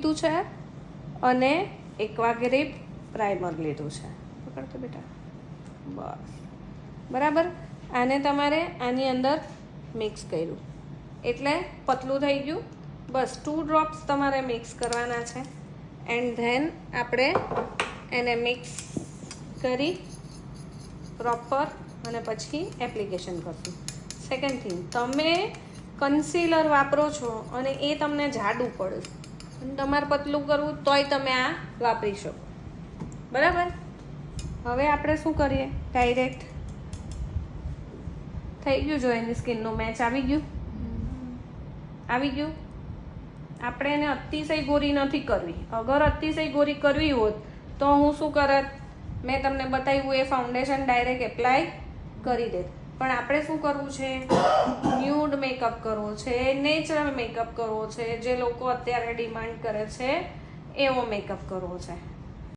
લીધું છે અને એક્વા ગ્રીપ પ્રાઇમર લીધું છે. પકડતો બેટા, બસ બરાબર. આને તમારે આની અંદર મિક્સ કર્યું એટલે પતલું થઈ ગયું. બસ 2 ડ્રોપ્સ તમારે મિક્સ કરવાના છે એન્ડ ધેન આપણે એને મિક્સ કરી પ્રોપર અને પછી એપ્લિકેશન કરશું. સેકન્ડ થિંગ, તમે કન્સીલર વાપરો છો અને એ તમને જાડું પડે અને તમારે પતલું કરવું તોય તમે આ વાપરી શકો. બરાબર. હવે આપણે શું કરીએ, ડાયરેક્ટ થઈ ગયું. જો એની સ્કિનનું મેચ આવી ગયું, આવી ગયું. આપણે એને અતિશય ગોરી નથી કરવી. અગર અતિશય ગોરી કરવી હોત તો હું શું કરત, મેં તમને બતાવ્યું એ ફાઉન્ડેશન ડાયરેક્ટ એપ્લાય કરી દેત. પણ આપણે શું કરવું છે, ન્યૂડ મેકઅપ કરવો છે, નેચરલ મેકઅપ કરવો છે, જે લોકો અત્યારે ડિમાન્ડ કરે છે એવો મેકઅપ કરવો છે.